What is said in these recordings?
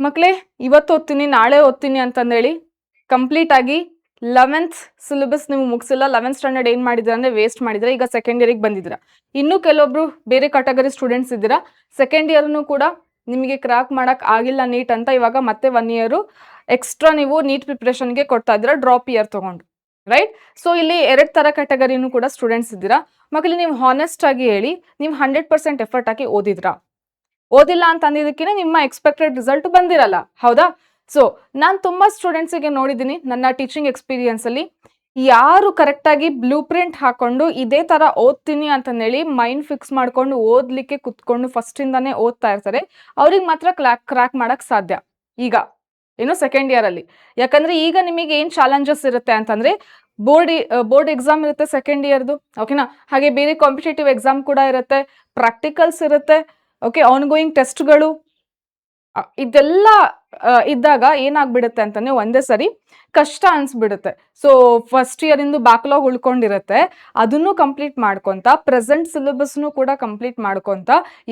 ಮಕ್ಕಳೇ, ಇವತ್ತು ಓದ್ತೀನಿ ನಾಳೆ ಓದ್ತೀನಿ ಅಂತಂದೇಳಿ ಕಂಪ್ಲೀಟ್ ಆಗಿ 11th ಸಿಲೆಬಸ್ ನೀವು ಮುಗಿಸಿಲ್ಲ. 11th ಸ್ಟ್ಯಾಂಡರ್ಡ್ ಏನು ಮಾಡಿದ್ರೆ ಅಂದರೆ ವೇಸ್ಟ್ ಮಾಡಿದ್ರೆ ಈಗ ಸೆಕೆಂಡ್ ಇಯರಿಗೆ ಬಂದಿದ್ದೀರಾ. ಇನ್ನೂ ಕೆಲವೊಬ್ರು ಬೇರೆ ಕ್ಯಾಟಗರಿ ಸ್ಟೂಡೆಂಟ್ಸ್ ಇದ್ದೀರಾ. ಸೆಕೆಂಡ್ ಇಯರ್ನು ಕೂಡ ನಿಮಗೆ ಕ್ರಾಕ್ ಮಾಡೋಕ್ಕೆ ಆಗಿಲ್ಲ ನೀಟ್ ಅಂತ ಇವಾಗ ಮತ್ತೆ 1 ಇಯರು ಎಕ್ಸ್ಟ್ರಾ ನೀವು ನೀಟ್ ಪ್ರಿಪ್ರೇಷನ್ಗೆ ಕೊಡ್ತಾ ಇದ್ದೀರಾ ಡ್ರಾಪ್ ಇಯರ್ ತೊಗೊಂಡು, ರೈಟ್? ಸೊ ಇಲ್ಲಿ 2 ಥರ ಕ್ಯಾಟಗರಿನೂ ಕೂಡ ಸ್ಟೂಡೆಂಟ್ಸ್ ಇದ್ದೀರಾ. ಮಕ್ಕಳು ನೀವು ಹಾನೆಸ್ಟ್ ಆಗಿ ಹೇಳಿ, ನೀವು 100% ಎಫರ್ಟ್ ಹಾಕಿ ಓದಿದ್ರಾ? ಓದಿಲ್ಲ ಅಂತ ಅಂದಿದ್ದಕ್ಕೆ ನಿಮ್ಮ ಎಕ್ಸ್ಪೆಕ್ಟೆಡ್ ರಿಸಲ್ಟ್ ಬಂದಿರಲ್ಲ, ಹೌದಾ? ಸೊ ನಾನು ತುಂಬಾ ಸ್ಟೂಡೆಂಟ್ಸಿಗೆ ನೋಡಿದ್ದೀನಿ ನನ್ನ ಟೀಚಿಂಗ್ ಎಕ್ಸ್ಪೀರಿಯನ್ಸ್ ಅಲ್ಲಿ, ಯಾರು ಕರೆಕ್ಟಾಗಿ ಬ್ಲೂ ಪ್ರಿಂಟ್ ಹಾಕೊಂಡು ಇದೇ ತರ ಓದ್ತೀನಿ ಅಂತಂದೇಳಿ ಮೈಂಡ್ ಫಿಕ್ಸ್ ಮಾಡ್ಕೊಂಡು ಓದ್ಲಿಕ್ಕೆ ಕುತ್ಕೊಂಡು ಫಸ್ಟ್ ಇಂದಾನೆ ಓದ್ತಾ ಇರ್ತಾರೆ, ಅವ್ರಿಗೆ ಮಾತ್ರ ಕ್ರಾಕ್ ಮಾಡಕ್ ಸಾಧ್ಯ. ಈಗ ಏನು ಸೆಕೆಂಡ್ ಇಯರ್ ಅಲ್ಲಿ, ಯಾಕಂದ್ರೆ ಈಗ ನಿಮಗೆ ಏನ್ ಚಾಲೆಂಜಸ್ ಇರುತ್ತೆ ಅಂತಂದ್ರೆ ಬೋರ್ಡ್ ಎಕ್ಸಾಮ್ ಇರುತ್ತೆ ಸೆಕೆಂಡ್ ಇಯರ್ದು, ಓಕೆನಾ? ಹಾಗೆ ಬೇರೆ ಕಾಂಪಿಟೇಟಿವ್ ಎಕ್ಸಾಮ್ ಕೂಡ ಇರುತ್ತೆ, ಪ್ರಾಕ್ಟಿಕಲ್ಸ್ ಇರುತ್ತೆ, ಓಕೆ, ಆನ್ ಗೋಯಿಂಗ್ ಟೆಸ್ಟ್ಗಳು ಇದೆಲ್ಲ ಇದ್ದಾಗ ಏನಾಗ್ಬಿಡುತ್ತೆ ಅಂತಂದ್ರೆ ಒಂದೇ ಸರಿ ಕಷ್ಟ ಅನ್ಸ್ಬಿಡುತ್ತೆ. ಸೊ ಫಸ್ಟ್ ಇಯರ್ ಇಂದು ಬ್ಯಾಕ್ಲಾಗ್ ಉಳ್ಕೊಂಡಿರುತ್ತೆ, ಅದನ್ನು ಕಂಪ್ಲೀಟ್ ಮಾಡ್ಕೊಂತ ಪ್ರೆಸೆಂಟ್ ಸಿಲೆಬಸ್ನು ಕೂಡ ಕಂಪ್ಲೀಟ್ ಮಾಡ್ಕೊಂತ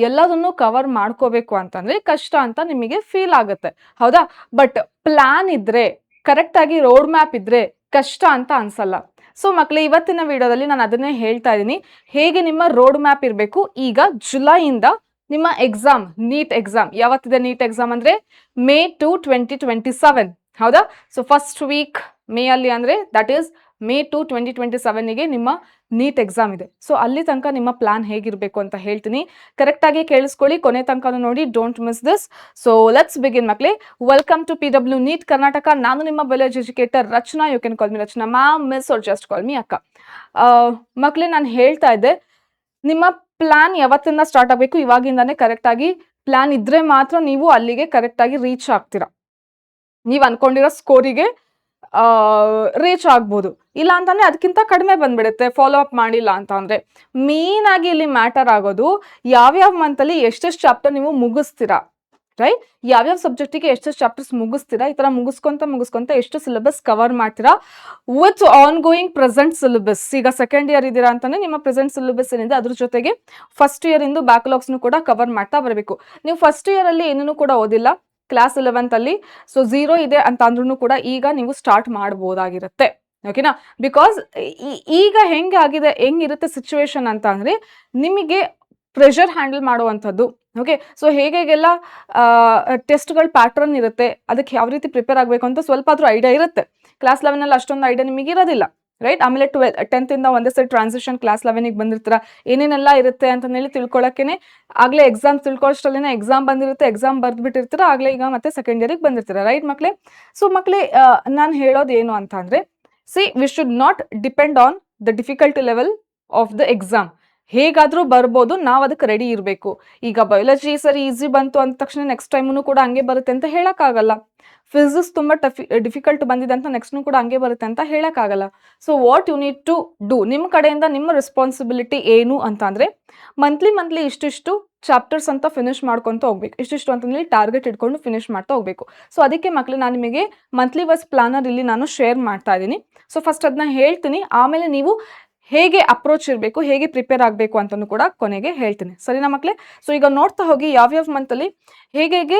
ಎಲ್ಲದನ್ನು ಕವರ್ ಮಾಡ್ಕೋಬೇಕು ಅಂತಂದ್ರೆ ಕಷ್ಟ ಅಂತ ನಿಮಗೆ ಫೀಲ್ ಆಗುತ್ತೆ, ಹೌದಾ? ಬಟ್ ಪ್ಲಾನ್ ಇದ್ರೆ, ಕರೆಕ್ಟ್ ಆಗಿ ರೋಡ್ ಮ್ಯಾಪ್ ಇದ್ರೆ ಕಷ್ಟ ಅಂತ ಅನ್ಸಲ್ಲ. ಸೊ ಮಕ್ಕಳೇ, ಇವತ್ತಿನ ವಿಡಿಯೋದಲ್ಲಿ ನಾನು ಅದನ್ನೇ ಹೇಳ್ತಾ ಇದ್ದೀನಿ, ಹೇಗೆ ನಿಮ್ಮ ರೋಡ್ ಮ್ಯಾಪ್ ಇರಬೇಕು. ಈಗ ಜುಲೈಯಿಂದ ನಿಮ್ಮ ಎಕ್ಸಾಮ್, ನೀಟ್ ಎಕ್ಸಾಮ್ ಯಾವತ್ತಿದೆ? ನೀಟ್ ಎಕ್ಸಾಮ್ ಅಂದ್ರೆ May 2, 2027, ಹೌದಾ? ಸೊ ಫಸ್ಟ್ ವೀಕ್ ಮೇ ಅಲ್ಲಿ ಅಂದ್ರೆ ದಟ್ ಈಸ್ May 2, 2027ಗೆ ನಿಮ್ಮ ನೀಟ್ ಎಕ್ಸಾಮ್ ಇದೆ. ಸೊ ಅಲ್ಲಿ ತನಕ ನಿಮ್ಮ ಪ್ಲಾನ್ ಹೇಗಿರಬೇಕು ಅಂತ ಹೇಳ್ತೀನಿ, ಕರೆಕ್ಟ್ ಆಗಿ ಕೇಳಿಸ್ಕೊಳ್ಳಿ, ಕೊನೆ ತನಕ ನೋಡಿ, don't miss this. So let's begin ಮಕ್ಕಳೇ. Welcome to PW NEET Karnataka. ನಾನು ನಿಮ್ಮ biology educator Rachana. You can call me Rachana ma'am, miss or just call me ಅಕ್ಕ. ಮಕ್ಕಳೇ, ನಾನು ಹೇಳ್ತಾ ಇದ್ದೆ, ನಿಮ್ಮ ಪ್ಲಾನ್ ಯಾವತ್ತಿಂದ ಸ್ಟಾರ್ಟ್ ಆಗಬೇಕು, ಇವಾಗಿಂದಾನೇ ಕರೆಕ್ಟ್ ಆಗಿ ಪ್ಲಾನ್ ಇದ್ರೆ ಮಾತ್ರ ನೀವು ಅಲ್ಲಿಗೆ ಕರೆಕ್ಟ್ ಆಗಿ ರೀಚ್ ಆಗ್ತೀರಾ, ನೀವು ಅನ್ಕೊಂಡಿರೋ ಸ್ಕೋರಿಗೆ ರೀಚ್ ಆಗ್ಬೋದು. ಇಲ್ಲ ಅಂತಂದ್ರೆ ಅದಕ್ಕಿಂತ ಕಡಿಮೆ ಬಂದ್ಬಿಡುತ್ತೆ ಫಾಲೋ ಅಪ್ ಮಾಡಿಲ್ಲ ಅಂತ ಅಂದ್ರೆ. ಮೇನ್ ಆಗಿ ಇಲ್ಲಿ ಮ್ಯಾಟರ್ ಆಗೋದು ಯಾವ್ಯಾವ ಮಂತಲ್ಲಿ ಎಷ್ಟೆಷ್ಟು ಚಾಪ್ಟರ್ ನೀವು ಮುಗಿಸ್ತೀರಾ, ರೈಟ್? ಯಾವ್ಯಾವ ಸಬ್ಜೆಕ್ಟಿಗೆ ಎಷ್ಟೆಷ್ಟು ಚಾಪ್ಟರ್ಸ್ ಮುಗಿಸ್ತೀರಾ, ಈ ತರ ಮುಗಿಸ್ಕೊಂತ ಎಷ್ಟು ಸಿಲೆಬಸ್ ಕವರ್ ಮಾಡ್ತೀರಾ with on going present syllabus. ಈಗ ಸೆಕೆಂಡ್ ಇಯರ್ ಇದ್ದೀರಾ ಅಂತಂದ್ರೆ ನಿಮ್ಮ ಪ್ರೆಸೆಂಟ್ ಸಿಲೆಬಸ್ ಏನಿದೆ ಅದ್ರ ಜೊತೆಗೆ ಫಸ್ಟ್ ಇಯರ್ ಇಂದು ಬ್ಯಾಕ್ಲಾಗ್ಸ್ನು ಕೂಡ ಕವರ್ ಮಾಡ್ತಾ ಬರಬೇಕು. ನೀವು ಫಸ್ಟ್ ಇಯರ್ ಅಲ್ಲಿ ಏನೂ ಕೂಡ ಓದಿಲ್ಲ, ಕ್ಲಾಸ್ 11th ಅಲ್ಲಿ, ಸೊ 0 ಇದೆ ಅಂತ ಅಂದ್ರೂ ಕೂಡ ಈಗ ನೀವು ಸ್ಟಾರ್ಟ್ ಮಾಡಬಹುದಾಗಿರುತ್ತೆ, ಓಕೆನಾ? ಬಿಕಾಸ್ ಈಗ ಹೆಂಗಿರುತ್ತೆ ಸಿಚುವೇಶನ್ ಅಂತ ಅಂದ್ರೆ, ನಿಮಗೆ ಪ್ರೆಷರ್ ಹ್ಯಾಂಡಲ್ ಮಾಡುವಂಥದ್ದು, ಓಕೆ? ಸೊ ಹೇಗೆಲ್ಲ ಟೆಸ್ಟ್ಗಳ ಪ್ಯಾಟ್ರನ್ ಇರುತ್ತೆ, ಅದಕ್ಕೆ ಯಾವ ರೀತಿ ಪ್ರಿಪೇರ್ ಆಗಬೇಕು ಅಂತ ಸ್ವಲ್ಪ ಆದ್ರೂ ಐಡಿಯಾ ಇರುತ್ತೆ. ಕ್ಲಾಸ್ 11 ಅಷ್ಟೊಂದು ಐಡಿಯಾ ನಿಮಗೆ ಇರೋದಿಲ್ಲ, ರೈಟ್? ಆಮೇಲೆ 10th ಇಂದ ಒಂದೇ ಸರಿ ಟ್ರಾನ್ಸಿಷನ್ ಕ್ಲಾಸ್ 11ಗೆ ಬಂದಿರ್ತೀರ, ಏನೇನೆಲ್ಲ ಇರುತ್ತೆ ಅಂತ ಹೇಳಿ ತಿಳ್ಕೊಳಕ್ಕೇನೆ ಆಗ್ಲೇ ಎಕ್ಸಾಮ್ ತಿಳ್ಕೊಳ್ಳೋಷ್ಟರಲ್ಲೇ ಎಕ್ಸಾಮ್ ಬಂದಿರುತ್ತೆ, ಎಕ್ಸಾಮ್ ಬರ್ದ್ಬಿಟ್ಟಿರ್ತೀರ, ಆಗ್ಲೇ ಈಗ ಮತ್ತೆ ಸೆಕೆಂಡ್ ಇಯರಿಗೆ ಬಂದಿರ್ತೀರ, ರೈಟ್ ಮಕ್ಕಳೇ? ಸೊ ಮಕ್ಕಳೇ, ನಾನು ಹೇಳೋದು ಏನು ಅಂತ ಅಂದ್ರೆ, we should not depend on the difficulty level of the exam. ಹೇಗಾದ್ರೂ ಬರ್ಬೋದು, ನಾವು ಅದಕ್ಕೆ ರೆಡಿ ಇರಬೇಕು. ಈಗ ಬಯಾಲಜಿ ಸರಿ ಈಸಿ ಬಂತು ಅಂದ ತಕ್ಷಣ ನೆಕ್ಸ್ಟ್ ಟೈಮು ಕೂಡ ಹಂಗೆ ಬರುತ್ತೆ ಅಂತ ಹೇಳಕ್ಕಾಗಲ್ಲ. ಫಿಸಿಕ್ಸ್ ತುಂಬಾ ಡಿಫಿಕಲ್ಟ್ ಬಂದಿದೆ ಅಂತ ನೆಕ್ಸ್ಟ್ನು ಕೂಡ ಹಂಗೆ ಬರುತ್ತೆ ಅಂತ ಹೇಳಕ್ಕಾಗಲ್ಲ. So what you need to do, ನಿಮ್ಮ ಕಡೆಯಿಂದ ನಿಮ್ಮ ರೆಸ್ಪಾನ್ಸಿಬಿಲಿಟಿ ಏನು ಅಂತ ಅಂದ್ರೆ, ಮಂತ್ಲಿ ಇಷ್ಟಿಷ್ಟು ಚಾಪ್ಟರ್ಸ್ ಅಂತ ಫಿನಿಶ್ ಮಾಡ್ಕೊತ ಹೋಗ್ಬೇಕು, ಇಷ್ಟಿಷ್ಟು ಅಂತಂದೇಳಿ ಟಾರ್ಗೆಟ್ ಇಟ್ಕೊಂಡು ಫಿನಿಶ್ ಮಾಡ್ತಾ ಹೋಗ್ಬೇಕು. ಸೊ ಅದಕ್ಕೆ ಮಕ್ಕಳು, ನಾನು ನಿಮಗೆ ಮಂತ್ಲಿ ವೈಸ್ ಪ್ಲಾನರ್ ಇಲ್ಲಿ ನಾನು ಶೇರ್ ಮಾಡ್ತಾ ಇದ್ದೀನಿ. ಸೊ ಫಸ್ಟ್ ಅದನ್ನ ಹೇಳ್ತೀನಿ, ಆಮೇಲೆ ನೀವು ಹೇಗೆ ಅಪ್ರೋಚ್ ಇರಬೇಕು, ಹೇಗೆ ಪ್ರಿಪೇರ್ ಆಗಬೇಕು ಅಂತಲೂ ಕೂಡ ಕೊನೆಗೆ ಹೇಳ್ತೀನಿ, ಸರಿನಾ ಮಕ್ಕಳೇ? ಸೊ ಈಗ ನೋಡ್ತಾ ಹೋಗಿ ಯಾವ್ಯಾವ ಮಂತಲ್ಲಿ ಹೇಗೆ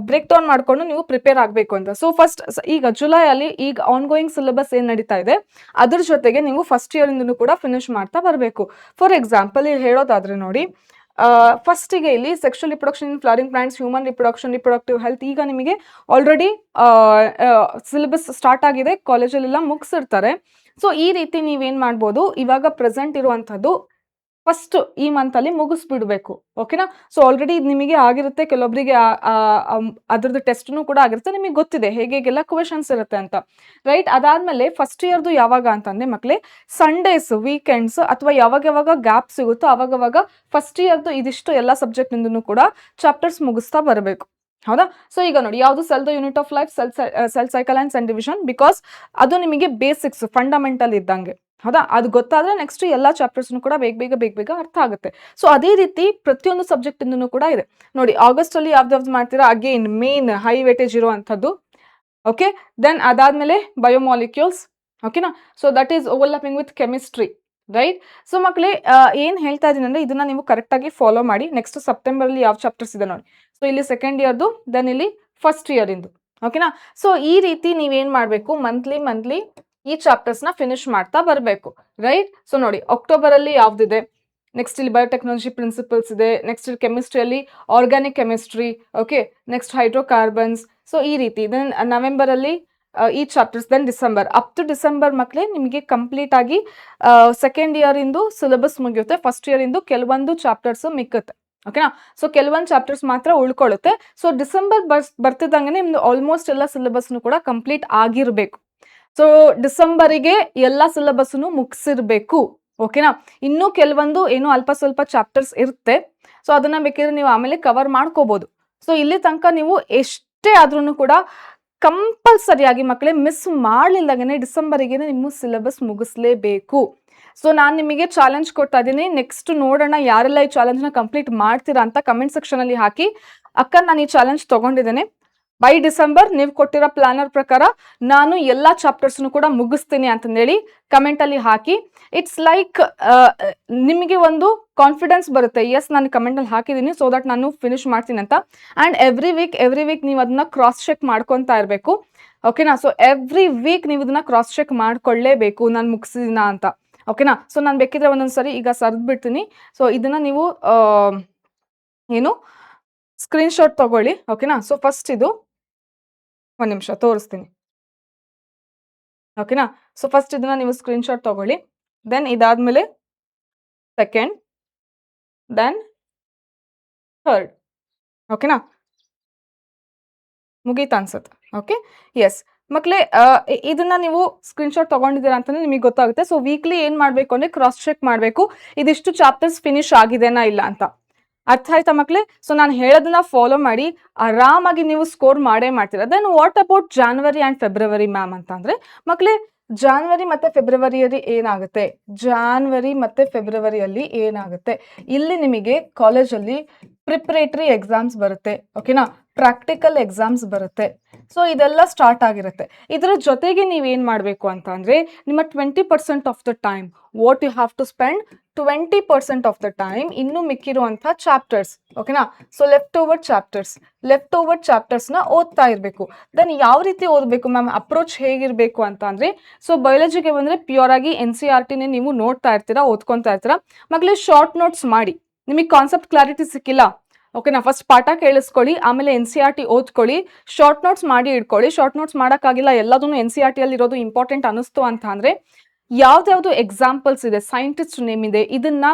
ಬ್ರೇಕ್ ಡೌನ್ ಮಾಡ್ಕೊಂಡು ನೀವು ಪ್ರಿಪೇರ್ ಆಗಬೇಕು ಅಂತ. ಸೊ ಫಸ್ಟ್ ಈಗ ಜುಲೈ ಅಲ್ಲಿ ಈಗ ಆನ್ ಗೋಯಿಂಗ್ ಸಿಲೆಬಸ್ ಏನು ನಡೀತಾ ಇದೆ ಅದ್ರ ಜೊತೆಗೆ ನೀವು ಫಸ್ಟ್ ಇಯರ್ ಇಂದನೂ ಕೂಡ ಫಿನಿಶ್ ಮಾಡ್ತಾ ಬರಬೇಕು. ಫಾರ್ ಎಕ್ಸಾಂಪಲ್ ಇಲ್ಲಿ ಹೇಳೋದಾದ್ರೆ ನೋಡಿ, ಫಸ್ಟಿಗೆ ಇಲ್ಲಿ ಸೆಕ್ಷುವಲ್ ರಿಪ್ರೊಡಕ್ಷನ್ ಇನ್ flowering plants, human reproduction, reproductive health, ಈಗ ನಿಮಗೆ ಆಲ್ರೆಡಿ ಸಿಲೆಬಸ್ ಸ್ಟಾರ್ಟ್ ಆಗಿದೆ, ಕಾಲೇಜಲ್ಲೆಲ್ಲ ಮುಗಿಸಿರ್ತಾರೆ. ಸೊ ಈ ರೀತಿ ನೀವೇನ್ ಮಾಡ್ಬೋದು, ಇವಾಗ ಪ್ರೆಸೆಂಟ್ ಇರುವಂತದ್ದು ಫಸ್ಟ್ ಈ ಮಂತ್ ಅಲ್ಲಿ ಮುಗಿಸ್ಬಿಡ್ಬೇಕು, ಓಕೆನಾ? ಸೊ ಆಲ್ರೆಡಿ ಇದು ನಿಮಗೆ ಆಗಿರುತ್ತೆ, ಕೆಲವೊಬ್ಬರಿಗೆ ಅದ್ರದ್ದು ಟೆಸ್ಟ್ನು ಕೂಡ ಆಗಿರುತ್ತೆ, ನಿಮಗೆ ಗೊತ್ತಿದೆ ಹೇಗೆಲ್ಲ ಕ್ವೆಶನ್ಸ್ ಇರುತ್ತೆ ಅಂತ, ರೈಟ್? ಅದಾದ್ಮೇಲೆ ಫಸ್ಟ್ ಇಯರ್ದು ಯಾವಾಗ ಅಂತಂದ್ರೆ ಮಕ್ಕಳೇ, ಸಂಡೇಸ್, ವೀಕೆಂಡ್ಸ್ ಅಥವಾ ಯಾವಾಗ ಗ್ಯಾಪ್ ಸಿಗುತ್ತೋ ಅವಾಗವಾಗ ಫಸ್ಟ್ ಇಯರ್ದು ಇದಿಷ್ಟು ಎಲ್ಲ ಸಬ್ಜೆಕ್ಟ್ ನಿಂದನೂ ಕೂಡ ಚಾಪ್ಟರ್ಸ್ ಮುಗಿಸ್ತಾ ಬರಬೇಕು, ಹೌದಾ? ಸೊ ಈಗ ನೋಡಿ, ಯಾವುದು sell the unit of life, cell cycle and sell division, because ಅದು ನಿಮಗೆ ಬೇಸಿಕ್ಸ್ ಫಂಡಮೆಂಟಲ್ ಇದ್ದಂಗೆ, ಹೌದಾ? ಅದು ಗೊತ್ತಾದ್ರೆ ನೆಕ್ಸ್ಟ್ ಎಲ್ಲ ಚಾಪ್ಟರ್ಸ್ನು ಕೂಡ ಬೇಗ ಅರ್ಥ ಆಗುತ್ತೆ. ಸೊ ಅದೇ ರೀತಿ ಪ್ರತಿಯೊಂದು ಸಬ್ಜೆಕ್ಟ್ ಇಂದನೂ ಕೂಡ ಇದೆ ನೋಡಿ. ಆಗಸ್ಟ್ ಅಲ್ಲಿ ಯಾವ್ದು ಮಾಡ್ತೀರಾ, ಅಗೇನ್ ಮೇನ್ ಹೈ ವೇಟೇಜ್ ಇರುವಂತದ್ದು, ಓಕೆ? ದೆನ್ ಅದಾದ್ಮೇಲೆ ಬಯೋಮಾಲಿಕ್ಯೂಲ್ಸ್, ಓಕೆನಾ? So that is overlapping with chemistry, right. So ಮಕ್ಕಳೇ, ಏನ್ ಹೇಳ್ತಾ ಇದೀನಿ ಅಂದ್ರೆ ಇದನ್ನ ನೀವು ಕರೆಕ್ಟ್ ಆಗಿ ಫಾಲೋ ಮಾಡಿ. ನೆಕ್ಸ್ಟ್ ಸೆಪ್ಟೆಂಬರ್ ಅಲ್ಲಿ ಯಾವ ಚಾಪ್ಟರ್ಸ್ ಇದೆ ನೋಡಿ. ಸೊ ಇಲ್ಲಿ ಸೆಕೆಂಡ್ ಇಯರ್ದು, ದೆನ್ ಇಲ್ಲಿ ಫಸ್ಟ್ ಇಯರ್ ಇಂದು. ಓಕೆನಾ. ಸೊ ಈ ರೀತಿ ನೀವೇನ್ ಮಾಡ್ಬೇಕು, ಮಂತ್ಲಿ ಈ ಚಾಪ್ಟರ್ಸ್ ನ ಫಿನಿಶ್ ಮಾಡ್ತಾ ಬರಬೇಕು. ರೈಟ್. ಸೊ ನೋಡಿ, ಅಕ್ಟೋಬರ್ ಅಲ್ಲಿ ಯಾವ್ದಿದೆ, ನೆಕ್ಸ್ಟ್ ಇಲ್ಲಿ ಬಯೋಟೆಕ್ನಾಲಜಿ ಪ್ರಿನ್ಸಿಪಲ್ಸ್ ಇದೆ, ನೆಕ್ಸ್ಟ್ ಇಲ್ಲಿ ಕೆಮಿಸ್ಟ್ರಿಯಲ್ಲಿ organic chemistry, okay, next hydrocarbons. So ಈ ರೀತಿ ದೆನ್ ನವೆಂಬರ್ ಅಲ್ಲಿ ಈ chapters, then December up to December ಮಕ್ಕಳೇ ನಿಮಗೆ ಕಂಪ್ಲೀಟ್ ಆಗಿ ಸೆಕೆಂಡ್ ಇಯರ್ ಇಂದು ಸಿಲೆಬಸ್ ಮುಗಿಯುತ್ತೆ. ಫಸ್ಟ್ ಇಯರ್ ಇಂದು ಕೆಲವೊಂದು ಚಾಪ್ಟರ್ಸ್ ಮಿಕ್ಕುತ್ತೆ. ಓಕೆನಾ. ಸೊ ಕೆಲವೊಂದು ಚಾಪ್ಟರ್ಸ್ ಮಾತ್ರ ಉಳ್ಕೊಳ್ಳುತ್ತೆ. ಸೊ ಡಿಸೆಂಬರ್ ಬರ್ತಿದ್ದಂಗೆ ನಿಮ್ದು ಆಲ್ಮೋಸ್ಟ್ ಎಲ್ಲ ಸಿಲೆಬಸ್ನು ಕೂಡ ಕಂಪ್ಲೀಟ್ ಆಗಿರ್ಬೇಕು. ಸೊ ಡಿಸೆಂಬರಿಗೆ ಎಲ್ಲ ಸಿಲೆಬಸ್ನು ಮುಗಿಸಿರ್ಬೇಕು. ಓಕೆನಾ. ಇನ್ನೂ ಕೆಲವೊಂದು ಏನೋ ಅಲ್ಪ ಸ್ವಲ್ಪ ಚಾಪ್ಟರ್ಸ್ ಇರುತ್ತೆ. ಸೊ ಅದನ್ನ ಬೇಕಿದ್ರೆ ನೀವು ಆಮೇಲೆ ಕವರ್ ಮಾಡ್ಕೋಬಹುದು. ಸೊ ಇಲ್ಲಿ ತನಕ ನೀವು ಎಷ್ಟೇ ಆದ್ರೂ ಕೂಡ ಕಂಪಲ್ಸರಿಯಾಗಿ ಮಕ್ಕಳೇ ಮಿಸ್ ಮಾಡ್ಲಿಲ್ಲದೇನೆ ಡಿಸೆಂಬರಿಗೆ ನಿಮ್ಮ ಸಿಲೆಬಸ್ ಮುಗಿಸ್ಲೇಬೇಕು. ಸೊ ನಾನು ನಿಮಗೆ ಚಾಲೆಂಜ್ ಕೊಡ್ತಾ ಇದ್ದೀನಿ. ನೆಕ್ಸ್ಟ್ ನೋಡೋಣ ಯಾರೆಲ್ಲ ಈ ಚಾಲೆಂಜ್ ನ ಕಂಪ್ಲೀಟ್ ಮಾಡ್ತೀರಾ ಅಂತ ಕಮೆಂಟ್ ಸೆಕ್ಷನ್ ಅಲ್ಲಿ ಹಾಕಿ. ಅಕ್ಕ, ನಾನು ಈ ಚಾಲೆಂಜ್ ತಗೊಂಡಿದ್ದೇನೆ. ಬೈ ಡಿಸೆಂಬರ್ ನೀವು ಕೊಟ್ಟಿರೋ ಪ್ಲಾನರ್ ಪ್ರಕಾರ ನಾನು ಎಲ್ಲಾ ಚಾಪ್ಟರ್ಸ್ನು ಕೂಡ ಮುಗಿಸ್ತೀನಿ ಅಂತಂದೇಳಿ ಕಮೆಂಟ್ ಅಲ್ಲಿ ಹಾಕಿ. ಇಟ್ಸ್ ಲೈಕ್ ನಿಮಗೆ ಒಂದು ಕಾನ್ಫಿಡೆನ್ಸ್ ಬರುತ್ತೆ, ಎಸ್ ನಾನು ಕಮೆಂಟ್ ಅಲ್ಲಿ ಹಾಕಿದ್ದೀನಿ, ಸೊ ದಟ್ ನಾನು ಫಿನಿಶ್ ಮಾಡ್ತೀನಿ ಅಂತ. ಅಂಡ್ ಎವ್ರಿ ವೀಕ್ ನೀವು ಅದನ್ನ ಕ್ರಾಸ್ ಚೆಕ್ ಮಾಡ್ಕೊತಾ ಇರಬೇಕು. ಓಕೆನಾ. ಸೊ ಎವ್ರಿ ವೀಕ್ ನೀವು ಇದನ್ನ ಕ್ರಾಸ್ ಚೆಕ್ ಮಾಡ್ಕೊಳ್ಳೇಬೇಕು, ನಾನು ಮುಗಿಸಿದಿನ ಅಂತ. ಓಕೆನಾ. ಸೊ ನಾನು ಬೇಕಿದ್ರೆ ಒಂದೊಂದ್ಸರಿ ಈಗ ಸರ್ದ್ ಬಿಡ್ತೀನಿ. ಸೊ ಇದನ್ನ ನೀವು ಏನು ಸ್ಕ್ರೀನ್ಶಾಟ್ ತಗೊಳ್ಳಿ. ಓಕೆನಾ. ಸೊ ಫಸ್ಟ್ ಇದು ಒಂದ್ ನಿಮಿಷ ತೋರಿಸ್ತೀನಿ. ಓಕೆನಾ. ಸೊ ಫಸ್ಟ್ ಇದನ್ನ ನೀವು ಸ್ಕ್ರೀನ್ಶಾಟ್ ತಗೊಳ್ಳಿ. ದೆನ್ ಇದಾದ್ಮೇಲೆ ಸೆಕೆಂಡ್, ದೆನ್ ಥರ್ಡ್. ಓಕೆನಾ. ಮುಗೀತಾ ಅನ್ಸುತ್ತೆ. ಓಕೆ, ಎಸ್ ಮಕ್ಕಳೇ, ಇದನ್ನ ನೀವು ಸ್ಕ್ರೀನ್ಶಾಟ್ ತಗೊಂಡಿದ್ದೀರಾ ಅಂತಾನೆ ನಿಮಗೆ ಗೊತ್ತಾಗುತ್ತೆ. ಸೊ ವೀಕ್ಲಿ ಏನ್ ಮಾಡ್ಬೇಕು ಅಂದ್ರೆ ಕ್ರಾಸ್ ಚೆಕ್ ಮಾಡ್ಬೇಕು, ಇದಿಷ್ಟು ಚಾಪ್ಟರ್ಸ್ ಫಿನಿಶ್ ಆಗಿದೆನಾ ಇಲ್ಲ ಅಂತ. ಅರ್ಥ ಆಯ್ತಾ ಮಕ್ಕಳೇ. ಸೊ ನಾನು ಹೇಳೋದನ್ನ ಫಾಲೋ ಮಾಡಿ ಆರಾಮಾಗಿ ನೀವು ಸ್ಕೋರ್ ಮಾಡೇ ಮಾಡ್ತೀರಾ. Then what about January and February ma'am ಅಂತ ಅಂದ್ರೆ ಮಕ್ಕಳೇ, ಜಾನ್ವರಿ ಮತ್ತೆ ಫೆಬ್ರವರಿಯಲ್ಲಿ ಏನಾಗುತ್ತೆ, ಇಲ್ಲಿ ನಿಮಗೆ ಕಾಲೇಜಲ್ಲಿ ಪ್ರಿಪರೇಟರಿ ಎಕ್ಸಾಮ್ಸ್ ಬರುತ್ತೆ. ಓಕೆನಾ. ಪ್ರಾಕ್ಟಿಕಲ್ ಎಕ್ಸಾಮ್ಸ್ ಬರುತ್ತೆ. ಸೊ ಇದೆಲ್ಲ ಸ್ಟಾರ್ಟ್ ಆಗಿರುತ್ತೆ. ಇದರ ಜೊತೆಗೆ ನೀವೇನ್ ಮಾಡಬೇಕು ಅಂತ ಅಂದ್ರೆ ನಿಮ್ಮ 20% of the time what you have to spend 20% of the time ಇನ್ನು ಮಿಕ್ಕಿರುವಂತ ಚಾಪ್ಟರ್ಸ್. ಓಕೆನಾ. ಸೊ ಲೆಫ್ಟ್ ಓವರ್ ಚಾಪ್ಟರ್ಸ್ ನ ಓದ್ತಾ ಇರಬೇಕು. ದೆನ್ ಯಾವ ರೀತಿ ಓದಬೇಕು ಮ್ಯಾಮ್, ಅಪ್ರೋಚ್ ಹೇಗಿರ್ಬೇಕು ಅಂತ ಅಂದ್ರೆ, ಸೊ ಬಯಾಲಜಿಗೆ ಬಂದ್ರೆ ಪ್ಯೂರ್ ಆಗಿ NCERT ನೀವು ನೋಡ್ತಾ ಇರ್ತೀರಾ, ಓದ್ಕೊಂತಾ ಇರ್ತೀರಾ. ಮಕ್ಕಳೇ ಶಾರ್ಟ್ ನೋಟ್ಸ್ ಮಾಡಿ. ನಿಮಗೆ ಕಾನ್ಸೆಪ್ಟ್ ಕ್ಲಾರಿಟಿ ಸಿಕ್ಕಿಲ್ಲ, ಓಕೆನಾ, ಫಸ್ಟ್ ಪಾಠ ಕೇಳಿಸ್ಕೊಳ್ಳಿ, ಆಮೇಲೆ NCERT ಓದ್ಕೊಳ್ಳಿ, ಶಾರ್ಟ್ ನೋಟ್ಸ್ ಮಾಡಿ ಇಟ್ಕೊಳ್ಳಿ. ಶಾರ್ಟ್ ನೋಟ್ಸ್ ಮಾಡೋಕ್ಕಾಗಿಲ್ಲ, ಎಲ್ಲದನ್ನು NCERT ಅಲ್ಲಿ ಇರೋದು ಇಂಪಾರ್ಟೆಂಟ್ ಅನಿಸ್ತು ಅಂತ ಅಂದ್ರೆ ಯಾವ್ದಾವ್ದು ಎಕ್ಸಾಂಪಲ್ಸ್ ಇದೆ, ಸೈಂಟಿಸ್ಟ್ ನೇಮ್ ಇದೆ, ಇದನ್ನ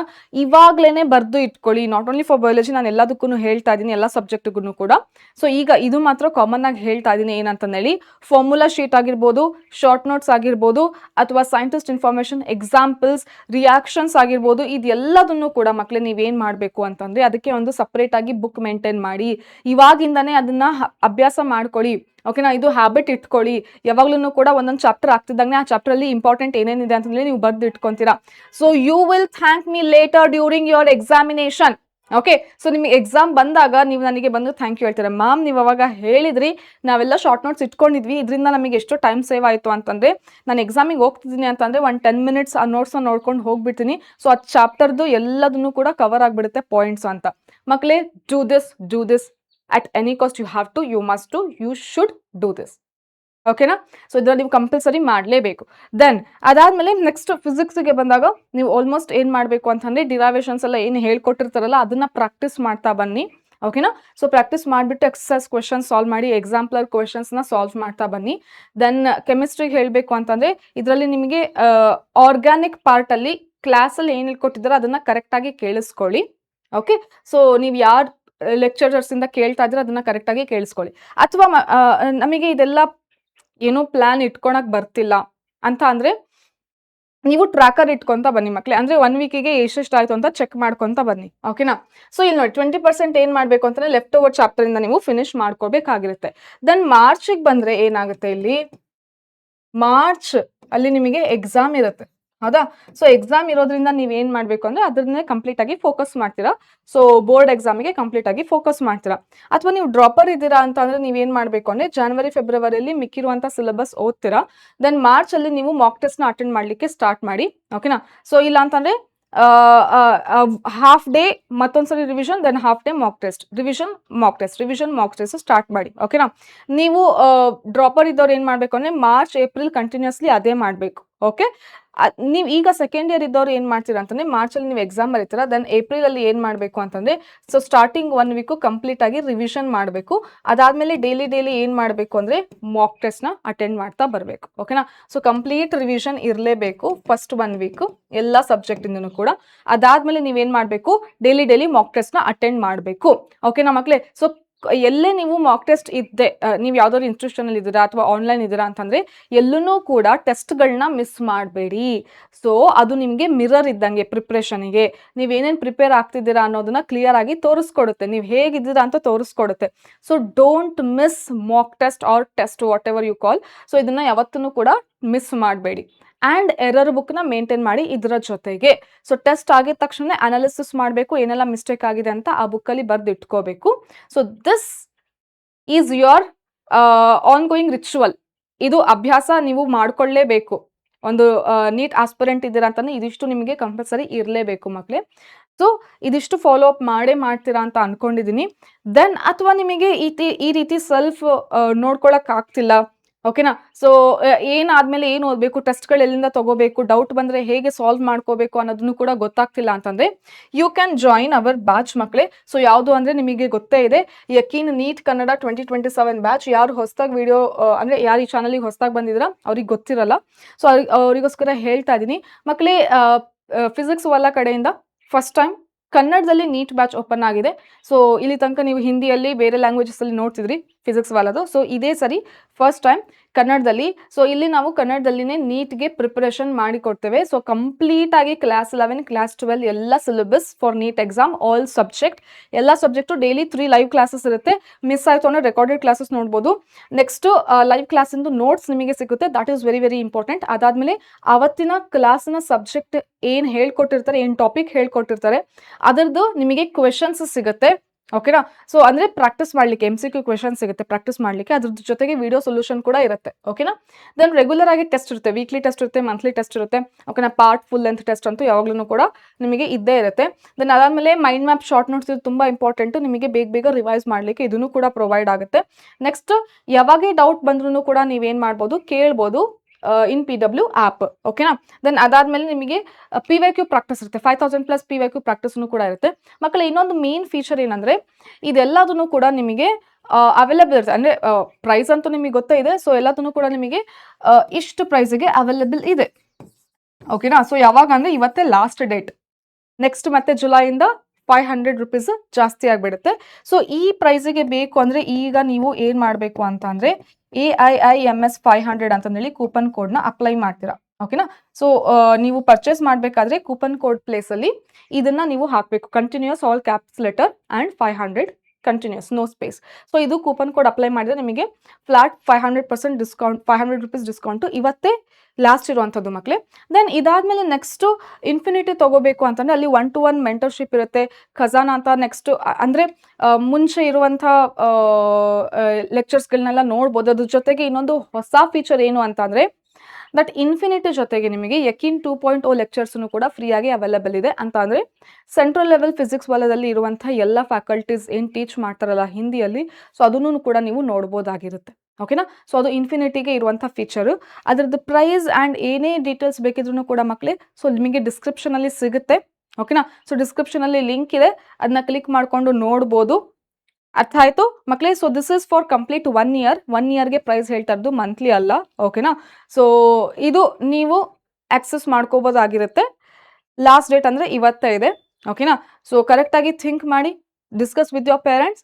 ಇವಾಗ್ಲೇನೆ ಬರ್ದು ಇಟ್ಕೊಳ್ಳಿ. ನಾಟ್ ಓನ್ಲಿ ಫಾರ್ ಬಯಾಲಜಿ, ನಾನು ಎಲ್ಲದಕ್ಕೂ ಹೇಳ್ತಾ ಇದ್ದೀನಿ, ಎಲ್ಲ ಸಬ್ಜೆಕ್ಟ್ಗೂ ಕೂಡ. ಸೊ ಈಗ ಇದು ಮಾತ್ರ ಕಾಮನ್ ಆಗಿ ಹೇಳ್ತಾ ಇದ್ದೀನಿ ಏನಂತಂದೇಳಿ, ಫಾರ್ಮುಲಾ ಶೀಟ್ ಆಗಿರ್ಬೋದು, ಶಾರ್ಟ್ ನೋಟ್ಸ್ ಆಗಿರ್ಬೋದು, ಅಥವಾ ಸೈಂಟಿಸ್ಟ್ ಇನ್ಫಾರ್ಮೇಶನ್, ಎಕ್ಸಾಂಪಲ್ಸ್, ರಿಯಾಕ್ಷನ್ಸ್ ಆಗಿರ್ಬೋದು, ಇದೆಲ್ಲದನ್ನು ಕೂಡ ಮಕ್ಕಳೇ ನೀವೇನ್ ಮಾಡಬೇಕು ಅಂತಂದ್ರೆ ಅದಕ್ಕೆ ಒಂದು ಸಪರೇಟ್ ಆಗಿ ಬುಕ್ ಮೇಂಟೈನ್ ಮಾಡಿ. ಇವಾಗಿಂದಾನೇ ಅದನ್ನ ಅಭ್ಯಾಸ ಮಾಡ್ಕೊಳ್ಳಿ. ಓಕೆನಾ. ಇದು ಹ್ಯಾಬಿಟ್ ಇಟ್ಕೊಳ್ಳಿ. ಯಾವಾಗ್ಲೂ ಕೂಡ ಒಂದೊಂದು ಚಾಪ್ಟರ್ ಆಗ್ತಿದ್ದಂಗೆ ಆ ಚಾಪ್ಟರ್ ಅಲ್ಲಿ ಇಂಪಾರ್ಟೆಂಟ್ ಏನೇನಿದೆ ಅಂತಂದ್ರೆ ನೀವು ಬರ್ದು ಇಟ್ಕೊಂತೀರಾ. So you will thank me later during your examination. Okay. So ನಿಮಗೆ ಎಕ್ಸಾಮ್ ಬಂದಾಗ ನೀವು ನನಗೆ ಬಂದು ಥ್ಯಾಂಕ್ ಯು ಹೇಳ್ತೀರಾ, ಮ್ಯಾಮ್ ನೀವು ಅವಾಗ ಹೇಳಿದ್ರಿ, ನಾವೆಲ್ಲ ಶಾರ್ಟ್ ನೋಟ್ಸ್ ಇಟ್ಕೊಂಡಿದ್ವಿ, ಇದರಿಂದ ನಮಗೆ ಎಷ್ಟು ಟೈಮ್ ಸೇವ್ ಆಯಿತು ಅಂತಂದ್ರೆ, ನಾನು ಎಕ್ಸಾಮಿಗೆ ಹೋಗ್ತಿದ್ದೀನಿ ಅಂತಂದ್ರೆ 1-10 minutes ಆ ನೋಟ್ಸ್ನ ನೋಡ್ಕೊಂಡು ಹೋಗ್ಬಿಡ್ತೀನಿ. ಸೊ ಆ ಚಾಪ್ಟರ್ದು ಎಲ್ಲದನ್ನು ಕೂಡ ಕವರ್ ಆಗಿಬಿಡುತ್ತೆ ಪಾಯಿಂಟ್ಸ್ ಅಂತ. ಮಕ್ಕಳೇ, do this at any cost. you must do, you should do this. ಓಕೆನಾ. ಸೊ ಇದರಲ್ಲಿ ನೀವು ಕಂಪಲ್ಸರಿ ಮಾಡಲೇಬೇಕು. ದೆನ್ ಅದಾದ್ಮೇಲೆ ನೆಕ್ಸ್ಟ್ ಫಿಸಿಕ್ಸ್ಗೆ ಬಂದಾಗ ನೀವು ಆಲ್ಮೋಸ್ಟ್ ಏನ್ ಮಾಡಬೇಕು ಅಂತಂದ್ರೆ ಡಿರೈವೇಷನ್ಸ್ ಎಲ್ಲ ಏನು ಹೇಳ್ಕೊಟ್ಟಿರ್ತಾರಲ್ಲ ಅದನ್ನ ಪ್ರಾಕ್ಟೀಸ್ ಮಾಡ್ತಾ ಬನ್ನಿ. ಓಕೆನಾ. ಸೊ ಪ್ರಾಕ್ಟೀಸ್ ಮಾಡಿಬಿಟ್ಟು ಎಕ್ಸರ್ಸೈಸ್ ಕ್ವೆಶನ್ ಸಾಲ್ವ್ ಮಾಡಿ, ಎಕ್ಸಾಂಪಲರ್ ಕ್ವೆಶನ್ಸ್ನ ಸಾಲ್ವ್ ಮಾಡ್ತಾ ಬನ್ನಿ. ದೆನ್ ಕೆಮಿಸ್ಟ್ರಿಗೆ ಹೇಳಬೇಕು ಅಂತಂದ್ರೆ ಇದರಲ್ಲಿ ನಿಮಗೆ ಆರ್ಗ್ಯಾನಿಕ್ ಪಾರ್ಟಲ್ಲಿ ಕ್ಲಾಸಲ್ಲಿ ಏನು ಹೇಳ್ಕೊಟ್ಟಿದ್ದಾರೋ ಅದನ್ನ ಕರೆಕ್ಟಾಗಿ ಕೇಳಿಸ್ಕೊಳ್ಳಿ. ಓಕೆ. ಸೊ ನೀವು ಯಾರು ಲೆಕ್ಚರರ್ಸ್ ಇಂದ ಕೇಳ್ತಾ ಇದ್ರೆ ಅದನ್ನ ಕರೆಕ್ಟ್ ಆಗಿ ಕೇಳಿಸ್ಕೊಳ್ಳಿ. ಅಥವಾ ನಮಗೆ ಇದೆಲ್ಲ ಏನೋ ಪ್ಲಾನ್ ಇಟ್ಕೊಳಕ್ ಬರ್ತಿಲ್ಲ ಅಂತ ಅಂದ್ರೆ ನೀವು ಟ್ರ್ಯಾಕರ್ ಇಟ್ಕೊಂತ ಬನ್ನಿ ಮಕ್ಕಳೇ. ಅಂದ್ರೆ 1 ವೀಕಿಗೆ ಎಷ್ಟೆಷ್ಟು ಆಯ್ತು ಅಂತ ಚೆಕ್ ಮಾಡ್ಕೊಂತ ಬನ್ನಿ. ಓಕೆನಾ. ಸೊ ಇಲ್ಲಿ ನೋಡಿ 20% ಏನ್ ಮಾಡ್ಬೇಕು ಅಂತಂದ್ರೆ ಲೆಫ್ಟ್ ಓವರ್ ಚಾಪ್ಟರ್ ಇಂದ ನೀವು ಫಿನಿಶ್ ಮಾಡ್ಕೋಬೇಕಾಗಿರುತ್ತೆ. ದೆನ್ ಮಾರ್ಚ್ಗೆ ಬಂದ್ರೆ ಏನಾಗುತ್ತೆ, ಇಲ್ಲಿ ಮಾರ್ಚ್ ಅಲ್ಲಿ ನಿಮಗೆ ಎಕ್ಸಾಮ್ ಇರುತ್ತೆ. ಹೌದಾ? ಸೊ ಎಕ್ಸಾಮ್ ಇರೋದ್ರಿಂದ ನೀವೇನ್ ಮಾಡ್ಬೇಕು ಅಂದ್ರೆ ಅದನ್ನೇ ಕಂಪ್ಲೀಟ್ ಆಗಿ ಫೋಕಸ್ ಮಾಡ್ತೀರಾ. ಸೊ ಬೋರ್ಡ್ ಎಕ್ಸಾಮಿಗೆ ಕಂಪ್ಲೀಟ್ ಆಗಿ ಫೋಕಸ್ ಮಾಡ್ತೀರಾ. ಅಥವಾ ನೀವು ಡ್ರಾಪರ್ ಇದ್ದೀರಾ ಅಂತ ಅಂದ್ರೆ ನೀವೇನ್ ಮಾಡ್ಬೇಕು ಅಂದ್ರೆ ಜನವರಿ ಫೆಬ್ರವರಿಯಲ್ಲಿ ಮಿಕ್ಕಿರುವಂತ ಸಿಲೆಬಸ್ ಓದ್ತೀರಾ. ದೆನ್ ಮಾರ್ಚ್ ಅಲ್ಲಿ ನೀವು ಮಾಕ್ ಟೆಸ್ಟ್ ನ ಅಟೆಂಡ್ ಮಾಡ್ಲಿಕ್ಕೆ ಸ್ಟಾರ್ಟ್ ಮಾಡಿ. ಓಕೆನಾ? ಸೊ ಇಲ್ಲ ಅಂತಂದ್ರೆ ಹಾಫ್ ಡೇ ಮತ್ತೊಂದ್ಸರಿ revision, then half day mock test, revision mock test, revision mock test start ಮಾಡಿ. ಓಕೆನಾ? ನೀವು ಡ್ರಾಪರ್ ಇದ್ದವ್ರು ಏನ್ ಮಾಡ್ಬೇಕು ಅಂದ್ರೆ ಮಾರ್ಚ್ ಏಪ್ರಿಲ್ ಕಂಟಿನ್ಯೂಸ್ಲಿ ಅದೇ ಮಾಡ್ಬೇಕು. ಓಕೆ, ನೀವು ಈಗ ಸೆಕೆಂಡ್ ಇಯರ್ ಇದ್ದವ್ರು ಏನ್ ಮಾಡ್ತೀರಾ ಅಂತಂದ್ರೆ ಮಾರ್ಚ್ ಅಲ್ಲಿ ನೀವು ಎಕ್ಸಾಮ್ ಬರೀತೀರಾ. ದೆನ್ ಏಪ್ರಿಲ್ ಅಲ್ಲಿ ಏನ್ ಮಾಡ್ಬೇಕು ಅಂತಂದ್ರೆ ಸೊ ಸ್ಟಾರ್ಟಿಂಗ್ 1 ವೀಕ್ ಕಂಪ್ಲೀಟ್ ಆಗಿ ರಿವಿಷನ್ ಮಾಡಬೇಕು. ಅದಾದ್ಮೇಲೆ ಡೈಲಿ ಏನ್ ಮಾಡ್ಬೇಕು ಅಂದ್ರೆ ಮಾಕ್ ಟೆಸ್ಟ್ ನ ಅಟೆಂಡ್ ಮಾಡ್ತಾ ಬರ್ಬೇಕು. ಓಕೆನಾ? ಸೊ ಕಂಪ್ಲೀಟ್ ರಿವಿಷನ್ ಇರಲೇಬೇಕು ಫಸ್ಟ್ 1 ವೀಕ್ ಎಲ್ಲ ಸಬ್ಜೆಕ್ಟ್ ಇಂದನು ಕೂಡ. ಅದಾದ್ಮೇಲೆ ನೀವೇನ್ ಮಾಡ್ಬೇಕು, ಡೈಲಿ ಮಾಕ್ ಟೆಸ್ಟ್ ನ ಅಟೆಂಡ್ ಮಾಡಬೇಕು. ಓಕೆನಾ ಮಕ್ಳೇ? ಸೊ ಎಲ್ಲೇ ನೀವು ಮಾಕ್ ಟೆಸ್ಟ್ ಇದ್ದೆ, ನೀವು ಯಾವ್ದಾದ್ರು ಇನ್ಸ್ಟಿಟ್ಯೂಷನ್ ಅಲ್ಲಿ ಇದ್ದೀರಾ ಅಥವಾ ಆನ್ಲೈನ್ ಇದ್ದೀರಾ ಅಂತಂದ್ರೆ ಎಲ್ಲೂ ಕೂಡ ಟೆಸ್ಟ್ಗಳನ್ನ ಮಿಸ್ ಮಾಡಬೇಡಿ. ಸೊ ಅದು ನಿಮಗೆ ಮಿರರ್ ಇದ್ದಂಗೆ ಪ್ರಿಪ್ರೇಷನ್ಗೆ. ನೀವೇನೇನು ಪ್ರಿಪೇರ್ ಆಗ್ತಿದ್ದೀರಾ ಅನ್ನೋದನ್ನ ಕ್ಲಿಯರ್ ಆಗಿ ತೋರಿಸ್ಕೊಡುತ್ತೆ, ನೀವು ಹೇಗಿದ್ದೀರಾ ಅಂತ ತೋರಿಸ್ಕೊಡುತ್ತೆ. So don't miss mock test or test whatever you call. So ಇದನ್ನ ಯಾವತ್ತೂ ಕೂಡ ಮಿಸ್ ಮಾಡಬೇಡಿ. ಆ್ಯಂಡ್ ಎರರ್ ಬುಕ್ನ ಮೇಂಟೈನ್ ಮಾಡಿ ಇದರ ಜೊತೆಗೆ. ಸೊ ಟೆಸ್ಟ್ ಆಗಿದ ತಕ್ಷಣ ಅನಾಲಿಸಿಸ್ ಮಾಡಬೇಕು, ಏನೆಲ್ಲ ಮಿಸ್ಟೇಕ್ ಆಗಿದೆ ಅಂತ ಆ ಬುಕ್ಕಲ್ಲಿ ಬರೆದು ಇಟ್ಕೋಬೇಕು. So this is your on going ritual. ಇದು ಅಭ್ಯಾಸ ನೀವು ಮಾಡ್ಕೊಳ್ಳೇಬೇಕು. ಒಂದು ನೀಟ್ ಆಸ್ಪಿರೆಂಟ್ ಇದ್ದೀರಾ ಅಂತಂದ್ರೆ ಇದಿಷ್ಟು ನಿಮಗೆ ಕಂಪಲ್ಸರಿ ಇರಲೇಬೇಕು ಮಕ್ಕಳೇ. ಸೊ ಇದಿಷ್ಟು ಫಾಲೋ ಅಪ್ ಮಾಡ್ತೀರಾ ಅಂತ ಅನ್ಕೊಂಡಿದ್ದೀನಿ. ದೆನ್ ಅಥವಾ ನಿಮಗೆ ಈ ರೀತಿ ಸೆಲ್ಫ್ ನೋಡ್ಕೊಳಕ್ ಆಗ್ತಿಲ್ಲ, ಓಕೆನಾ? ಸೊ ಏನಾದ್ಮೇಲೆ ಏನು ಓದಬೇಕು, ಟೆಸ್ಟ್ಗಳು ಎಲ್ಲಿಂದ ತಗೋಬೇಕು, ಡೌಟ್ ಬಂದರೆ ಹೇಗೆ ಸಾಲ್ವ್ ಮಾಡ್ಕೋಬೇಕು ಅನ್ನೋದನ್ನು ಕೂಡ ಗೊತ್ತಾಗ್ತಿಲ್ಲ ಅಂತಂದರೆ you can join our batch ಮಕ್ಕಳೇ. ಸೊ ಯಾವುದು ಅಂದರೆ ನಿಮಗೆ ಗೊತ್ತೇ ಇದೆ, ಯಕೀನ್ ನೀಟ್ ಕನ್ನಡ 2027 ಬ್ಯಾಚ್. ಯಾರು ಹೊಸದಾಗಿ ವಿಡಿಯೋ ಅಂದರೆ ಯಾರು ಈ ಚಾನಲಿಗೆ ಹೊಸದಾಗಿ ಬಂದಿದ್ದೀರಾ ಅವ್ರಿಗೆ ಗೊತ್ತಿರಲ್ಲ. ಸೊ ಅವರಿಗೋಸ್ಕರ ಹೇಳ್ತಾ ಇದ್ದೀನಿ ಮಕ್ಕಳೇ. ಫಿಸಿಕ್ಸ್ ವಾಲ ಕಡೆಯಿಂದ ಫಸ್ಟ್ ಟೈಮ್ ಕನ್ನಡದಲ್ಲಿ ನೀಟ್ ಬ್ಯಾಚ್ ಓಪನ್ ಆಗಿದೆ. ಸೊ ಇಲ್ಲಿ ತನಕ ನೀವು ಹಿಂದಿಯಲ್ಲಿ ಬೇರೆ ಲ್ಯಾಂಗ್ವೇಜಸಲ್ಲಿ ನೋಡ್ತಿದ್ರಿ ಫಿಸಿಕ್ಸ್ ವಾಲದು. ಸೊ ಇದೇ ಸರಿ ಫಸ್ಟ್ ಟೈಮ್ ಕನ್ನಡದಲ್ಲಿ. ಸೊ ಇಲ್ಲಿ ನಾವು ಕನ್ನಡದಲ್ಲಿನೇ ನೀಟ್ಗೆ ಪ್ರಿಪರೇಷನ್ ಮಾಡಿಕೊಡ್ತೇವೆ. ಸೊ ಕಂಪ್ಲೀಟ್ ಆಗಿ ಕ್ಲಾಸ್ 11 ಕ್ಲಾಸ್ 12 ಎಲ್ಲ syllabus for NEET exam, all subject, ಎಲ್ಲ ಸಬ್ಜೆಕ್ಟು ಡೈಲಿ 3 ಲೈವ್ ಕ್ಲಾಸಸ್ ಇರುತ್ತೆ. ಮಿಸ್ ಆಯಿತು ಅಂದರೆ ರೆಕಾರ್ಡೆಡ್ ಕ್ಲಾಸಸ್ ನೋಡ್ಬೋದು. ನೆಕ್ಸ್ಟ್ ಲೈವ್ ಕ್ಲಾಸಿಂದು ನೋಟ್ಸ್ ನಿಮಗೆ ಸಿಗುತ್ತೆ, that is very very important. ಅದಾದಮೇಲೆ ಅವತ್ತಿನ ಕ್ಲಾಸ್ನ ಸಬ್ಜೆಕ್ಟ್ ಏನು ಹೇಳ್ಕೊಟ್ಟಿರ್ತಾರೆ, ಏನು ಟಾಪಿಕ್ ಹೇಳ್ಕೊಟ್ಟಿರ್ತಾರೆ ಅದರದ್ದು ನಿಮಗೆ ಕ್ವೆಶನ್ಸ್ ಸಿಗುತ್ತೆ. ಓಕೆನಾ? ಸೊ ಅಂದರೆ ಪ್ರಾಕ್ಟೀಸ್ ಮಾಡಲಿಕ್ಕೆ MCQ ಕ್ವೆಶನ್ ಸಿಗುತ್ತೆ ಪ್ರಾಕ್ಟೀಸ್ ಮಾಡಲಿಕ್ಕೆ. ಅದ್ರ ಜೊತೆಗೆ ವಿಡಿಯೋ ಸೊಲ್ಯೂಷನ್ ಕೂಡ ಇರುತ್ತೆ. ಓಕೆನಾ? ದೆನ್ ರೆಗ್ಯುಲರ್ ಆಗಿ ಟೆಸ್ಟ್ ಇರುತ್ತೆ, ವೀಕ್ಲಿ ಟೆಸ್ಟ್ ಇರುತ್ತೆ, ಮಂತ್ಲಿ ಟೆಸ್ಟ್ ಇರುತ್ತೆ. ಓಕೆನಾ? ಪಾರ್ಟ್ ಫುಲ್ ಲೆಂತ್ ಟೆಸ್ಟ್ ಅಂತೂ ಯಾವಾಗಲೂ ಕೂಡ ನಿಮಗೆ ಇದ್ದೇ ಇರುತ್ತೆ. ದೆನ್ ಅದಾದಮೇಲೆ ಮೈಂಡ್ ಮ್ಯಾಪ್ ಶಾರ್ಟ್ ನೋಟ್ಸ್ ಇದು ತುಂಬ ಇಂಪಾರ್ಟೆಂಟು, ನಿಮಗೆ ಬೇಗ ರಿವೈಸ್ ಮಾಡಲಿಕ್ಕೆ ಇದನ್ನು ಕೂಡ ಪ್ರೊವೈಡ್ ಆಗುತ್ತೆ. ನೆಕ್ಸ್ಟ್ ಯಾವಾಗೇ ಡೌಟ್ ಬಂದ್ರೂ ಕೂಡ ನೀವೇನು ಮಾಡ್ಬೋದು, ಕೇಳ್ಬೋದು ಇನ್ PW ಆ್ಯಪ್. ಓಕೆನಾ? ದೆನ್ ಅದಾದಮೇಲೆ ನಿಮಗೆ PYQ ಪ್ರಾಕ್ಟೀಸ್ ಇರುತ್ತೆ, 5000+ PYQ ಪ್ರಾಕ್ಟೀಸ್ನು ಕೂಡ ಇರುತ್ತೆ ಮಕ್ಕಳೇ. ಇನ್ನೊಂದು ಮೇನ್ ಫೀಚರ್ ಏನಂದರೆ ಇದೆಲ್ಲದನ್ನು ಕೂಡ ನಿಮಗೆ ಅವೈಲೇಬಲ್ ಇರುತ್ತೆ. ಅಂದರೆ ಪ್ರೈಸ್ ಅಂತೂ ನಿಮಗೆ ಗೊತ್ತೇ ಇದೆ. ಸೊ ಎಲ್ಲದನ್ನು ಕೂಡ ನಿಮಗೆ ಇಷ್ಟು ಪ್ರೈಸಿಗೆ ಅವೈಲೇಬಲ್ ಇದೆ. ಓಕೆನಾ? ಸೊ ಯಾವಾಗ ಅಂದರೆ ಇವತ್ತೇ ಲಾಸ್ಟ್ ಡೇಟ್. ನೆಕ್ಸ್ಟ್ ಮತ್ತೆ ಜುಲೈಯಿಂದ 500 ರುಪೀಸ್ ಜಾಸ್ತಿ ಆಗಿಬಿಡುತ್ತೆ. ಸೊ ಈ ಪ್ರೈಸಿಗೆ ಬೇಕು ಅಂದರೆ ಈಗ ನೀವು ಏನು ಮಾಡಬೇಕು ಅಂತ ಅಂದರೆ AIIMS 500 ಅಂತಂದೇಳಿ ಕೂಪನ್ ಕೋಡ್ನ ಅಪ್ಲೈ ಮಾಡ್ತೀರಾ. ಓಕೆನಾ? ಸೊ ನೀವು ಪರ್ಚೇಸ್ ಮಾಡಬೇಕಾದ್ರೆ ಕೂಪನ್ ಕೋಡ್ ಪ್ಲೇಸಲ್ಲಿ ಇದನ್ನು ನೀವು ಹಾಕಬೇಕು, continues all caps letter and 500 continues no space. So ಇದು ಕೂಪನ್ ಕೋಡ್ ಅಪ್ಲೈ ಮಾಡಿದ್ರೆ ನಿಮಗೆ ಫ್ಲಾಟ್ 500% ಡಿಸ್ಕೌಂಟ್, 500 ರುಪೀಸ್ ಡಿಸ್ಕೌಂಟು ಇವತ್ತೇ ಲಾಸ್ಟ್ ಇರುವಂಥದ್ದು ಮಕ್ಕಳೇ. ದೆನ್ ಇದಾದಮೇಲೆ ನೆಕ್ಸ್ಟು ಇನ್ಫಿನಿಟಿ ತೊಗೋಬೇಕು ಅಂತಂದರೆ ಅಲ್ಲಿ 1-to-1 ಮೆಂಟರ್ಶಿಪ್ ಇರುತ್ತೆ. ಖಜಾನಾ ಅಂತ ನೆಕ್ಸ್ಟ್ ಅಂದರೆ ಮುಂಚೆ ಇರುವಂಥ ಲೆಕ್ಚರ್ಸ್ಗಳನ್ನೆಲ್ಲ ನೋಡ್ಬೋದು. ಅದ್ರ ಜೊತೆಗೆ ಇನ್ನೊಂದು ಹೊಸ ಫೀಚರ್ ಏನು ಅಂತಂದರೆ ದಟ್ ಇನ್ಫಿನಿಟಿ ಜೊತೆಗೆ ನಿಮಗೆ ಯಕೀನ್ 2.0 ಲೆಕ್ಚರ್ಸ್ನು ಕೂಡ ಫ್ರೀಯಾಗಿ ಅವೈಲೇಬಲ್ ಇದೆ. ಅಂತ ಅಂದರೆ ಸೆಂಟ್ರಲ್ ಲೆವೆಲ್ ಫಿಸಿಕ್ಸ್ ವಾಲದಲ್ಲಿ ಇರುವಂಥ ಎಲ್ಲ ಫ್ಯಾಕಲ್ಟೀಸ್ ಏನು ಟೀಚ್ ಮಾಡ್ತಾರಲ್ಲ ಹಿಂದಿಯಲ್ಲಿ, ಸೊ ಅದನ್ನು ಕೂಡ ನೀವು ನೋಡ್ಬೋದಾಗಿರುತ್ತೆ. ಓಕೆನಾ? ಸೊ ಅದು ಇನ್ಫಿನಿಟಿಗೆ ಇರುವಂಥ ಫೀಚರು. ಅದರದ್ದು ಪ್ರೈಸ್ ಆ್ಯಂಡ್ ಏನೇ ಡೀಟೇಲ್ಸ್ ಬೇಕಿದ್ರೂ ಕೂಡ ಮಕ್ಕಳೇ ಸೊ ನಿಮಗೆ ಡಿಸ್ಕ್ರಿಪ್ಷನಲ್ಲಿ ಸಿಗುತ್ತೆ. ಓಕೆನಾ? ಸೊ ಡಿಸ್ಕ್ರಿಪ್ಷನಲ್ಲಿ ಲಿಂಕ್ ಇದೆ, ಅದನ್ನ ಕ್ಲಿಕ್ ಮಾಡಿಕೊಂಡು ನೋಡ್ಬೋದು. ಅರ್ಥ ಆಯಿತು ಮಕ್ಕಳೇ? So this is for complete 1 year. 1 ಇಯರ್ಗೆ ಪ್ರೈಸ್ ಹೇಳ್ತಾ ಇರೋದು, ಮಂತ್ಲಿ ಅಲ್ಲ. ಓಕೆನಾ? ಸೊ ಇದು ನೀವು ಆಕ್ಸೆಸ್ ಮಾಡ್ಕೋಬೋದಾಗಿರುತ್ತೆ. ಲಾಸ್ಟ್ ಡೇಟ್ ಅಂದರೆ ಇವತ್ತೇ ಇದೆ. ಓಕೆನಾ? ಸೊ ಕರೆಕ್ಟಾಗಿ ಥಿಂಕ್ ಮಾಡಿ, discuss with your parents.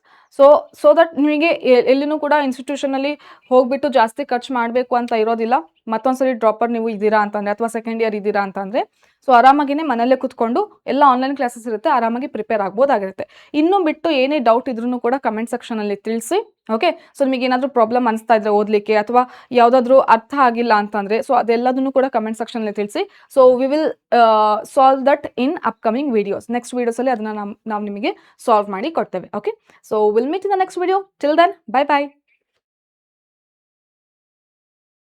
So that ನಿಮಗೆ ಎಲ್ಲಿನೂ ಕೂಡ ಇನ್ಸ್ಟಿಟ್ಯೂಷನಲ್ಲಿ ಹೋಗ್ಬಿಟ್ಟು ಜಾಸ್ತಿ ಖರ್ಚು ಮಾಡಬೇಕು ಅಂತ ಇರೋದಿಲ್ಲ. ಮತ್ತೊಂದ್ಸರಿ ಡ್ರಾಪರ್ ನೀವು ಇದ್ದೀರಾ ಅಂತಂದರೆ ಅಥವಾ ಸೆಕೆಂಡ್ ಇಯರ್ ಇದ್ದೀರಾ ಅಂತಂದರೆ ಸೊ ಆರಾಮಾಗಿನೇ ಮನೇಲೇ ಕೂತ್ಕೊಂಡು ಎಲ್ಲ ಆನ್ಲೈನ್ ಕ್ಲಾಸಸ್ ಇರುತ್ತೆ, ಆರಾಮಾಗಿ ಪ್ರಿಪೇರ್ ಆಗ್ಬೋದಾಗಿರುತ್ತೆ. ಇನ್ನೂ ಬಿಟ್ಟು ಏನೇ ಡೌಟ್ ಇದ್ರೂ ಕೂಡ ಕಮೆಂಟ್ ಸೆಕ್ಷನಲ್ಲಿ ತಿಳಿಸಿ. ಓಕೆ, ಸೊ ನಿಮಗೆ ಏನಾದರೂ ಪ್ರಾಬ್ಲಮ್ ಅನಿಸ್ತಾ ಇದ್ರೆ ಓದಲಿಕ್ಕೆ ಅಥವಾ ಯಾವುದಾದ್ರೂ ಅರ್ಥ ಆಗಿಲ್ಲ ಅಂತಂದರೆ ಸೊ ಅದೆಲ್ಲದನ್ನು ಕೂಡ ಕಮೆಂಟ್ ಸೆಕ್ಷನಲ್ಲಿ ತಿಳಿಸಿ. So we will solve that in upcoming videos. Next ವೀಡಿಯೋಸಲ್ಲಿ ಅದನ್ನು ನಾವು ನಿಮಗೆ ಸಾಲ್ವ್ ಮಾಡಿ ಕೊಡ್ತೇವೆ. Okay, so will meet in the next video. Till then, bye by.